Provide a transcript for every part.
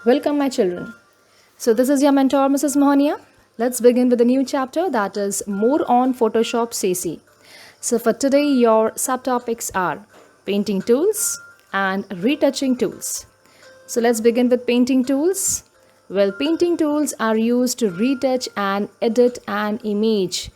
Welcome, my children. So, this is your mentor, Mrs. Mohonia. Let's begin with a new chapter that is more on Photoshop CC. So, for today, your subtopics are painting tools and retouching tools. So, let's begin with painting tools. Well, painting tools are used to retouch and edit an image.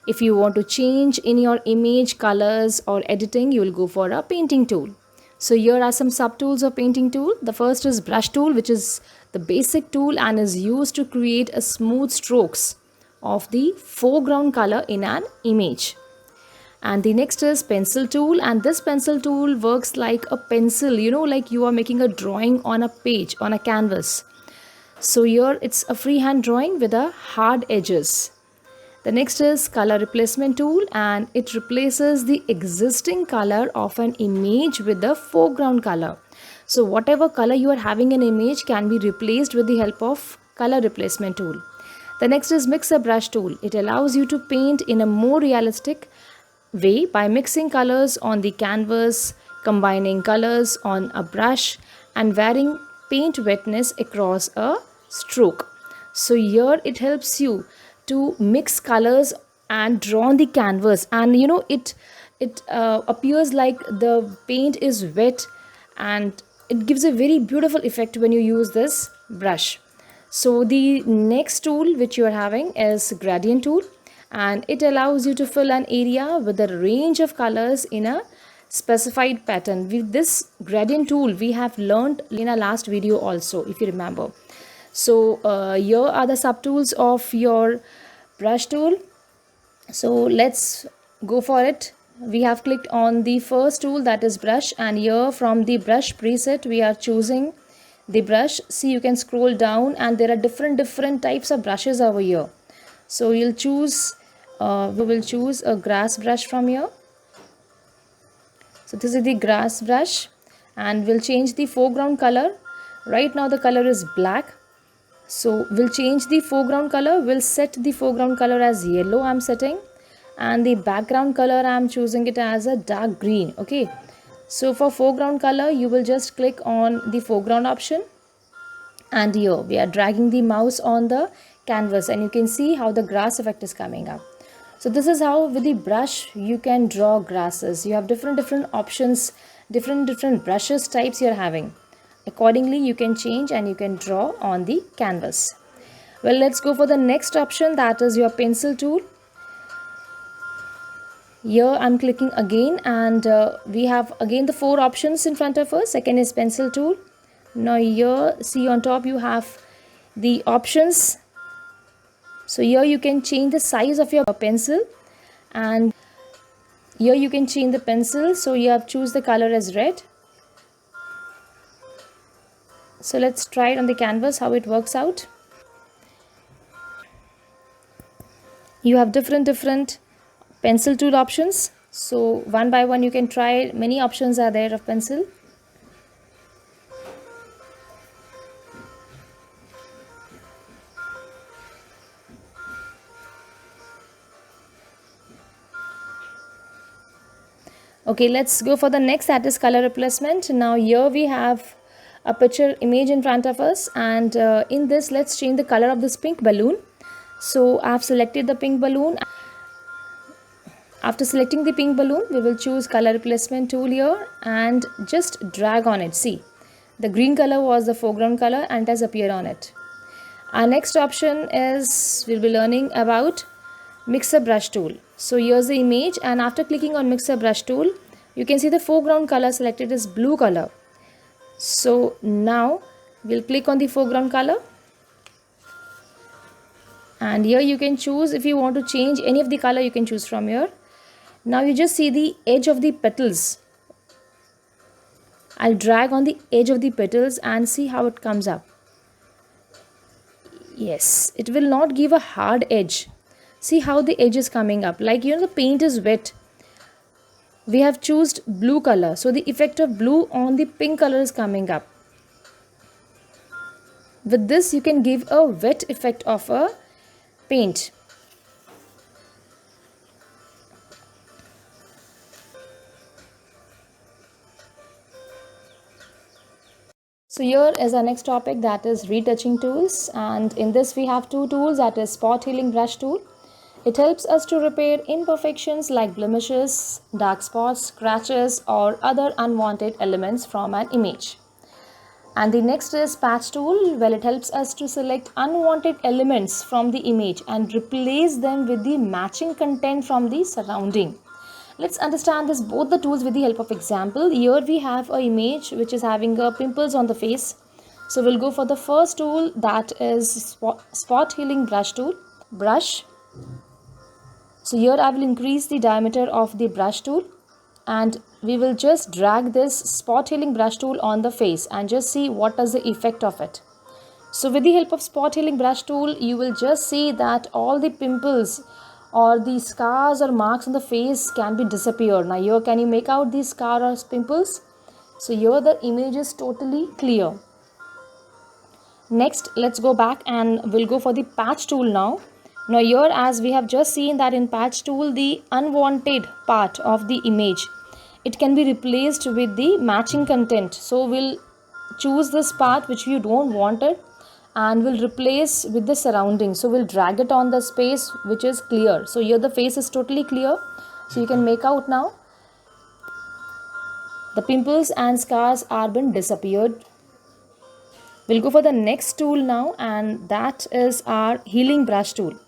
If you want to change in your image colors or editing, you will go for a painting tool. So here are some subtools of painting tool. The first is brush tool, which is the basic tool and is used to create a smooth strokes of the foreground color in an image. And the next is pencil tool, and this pencil tool works like a pencil, like you are making a drawing on a page, on a canvas. So here it's a freehand drawing with a hard edges. The next is color replacement tool, and it replaces the existing color of an image with the foreground color. So whatever color you are having an image can be replaced with the help of color replacement tool. The next is mixer brush tool. It allows you to paint in a more realistic way by mixing colors on the canvas, combining colors on a brush, and varying paint wetness across a stroke. So here it helps you to mix colors and draw on the canvas, and it appears like the paint is wet, and it gives a very beautiful effect when you use this brush. So the next tool which you are having is gradient tool, and it allows you to fill an area with a range of colors in a specified pattern. With this gradient tool we have learned in our last video also, if you remember. So here are the subtools of your brush tool. So let's go for it. We have clicked on the first tool, that is brush, and here from the brush preset we are choosing the brush. See, you can scroll down and there are different types of brushes over here. So you'll choose we will choose a grass brush from here. So this is the grass brush, and we'll change the foreground color. Right now the color is black, so we'll change the foreground color. We'll set the foreground color as yellow, I'm setting, and the background color I'm choosing it as a dark green. Okay, so for foreground color you will just click on the foreground option, and here we are dragging the mouse on the canvas, and you can see how the grass effect is coming up. So this is how with the brush you can draw grasses. You have different options, different brushes types you're having. Accordingly you can change and you can draw on the canvas. Well, let's go for the next option, that is your pencil tool. Here I'm clicking again, and we have again the four options in front of us. Second is pencil tool. Now here see on top you have the options. So here you can change the size of your pencil, and here you can change the pencil. So you have choose the color as red. So let's try it on the canvas how it works out. You have different pencil tool options. So one by one you can try. Many options are there of pencil. Okay, let's go for the next, that is color replacement. Now here we have a picture image in front of us, and in this let's change the color of this pink balloon. So I have selected the pink balloon. After selecting the pink balloon we will choose color replacement tool here and just drag on it. See, the green color was the foreground color and it has appeared on it. Our next option is we'll be learning about mixer brush tool. So here's the image, and after clicking on mixer brush tool you can see the foreground color selected is blue color. So now we'll click on the foreground color, and here you can choose if you want to change any of the color, you can choose from here. Now you just see the edge of the petals. I'll drag on the edge of the petals and see how it comes up. Yes, it will not give a hard edge. See how the edge is coming up, like the paint is wet. We have chosen blue color, so the effect of blue on the pink color is coming up. With this you can give a wet effect of a paint. So So here is our next topic, that is retouching tools, and in this we have two tools, that is spot healing brush tool. It helps us to repair imperfections like blemishes, dark spots, scratches or other unwanted elements from an image. And the next is patch tool. Well, it helps us to select unwanted elements from the image and replace them with the matching content from the surrounding. Let's understand this both the tools with the help of example. Here we have a image which is having pimples on the face. So we'll go for the first tool, that is spot healing brush tool. Brush. So here I will increase the diameter of the brush tool, and we will just drag this spot healing brush tool on the face and just see what is the effect of it. So with the help of spot healing brush tool, you will just see that all the pimples or the scars or marks on the face can be disappeared. Now here, can you make out these scar or pimples? So here the image is totally clear. Next, let's go back and we'll go for the patch tool now. Now here, as we have just seen that in patch tool, the unwanted part of the image, it can be replaced with the matching content. So we'll choose this part which you don't want it and we'll replace with the surrounding. So we'll drag it on the space which is clear. So here the face is totally clear. So you can make out now the pimples and scars are been disappeared. We'll go for the next tool now, and that is our healing brush tool.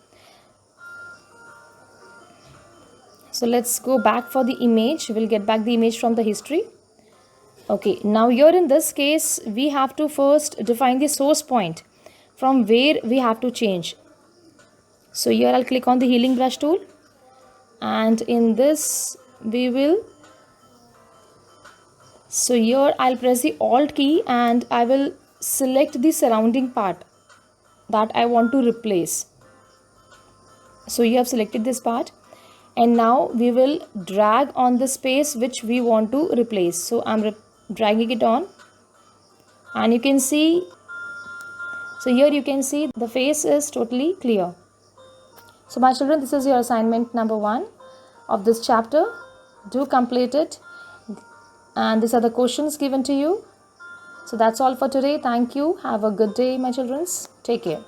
So let's go back for the image. We'll get back the image from the history. Okay, now here in this case, we have to first define the source point from where we have to change. So here I'll click on the healing brush tool, and in this we will, so here I'll press the Alt key and I will select the surrounding part that I want to replace. So you have selected this part, and now we will drag on the space which we want to replace. So I'm dragging it on, and you can see, so here you can see the face is totally clear. So my children, this is your assignment number 1 of this chapter. Do complete it, and these are the questions given to you. So that's all for today. Thank you. Have a good day, my children. Take care.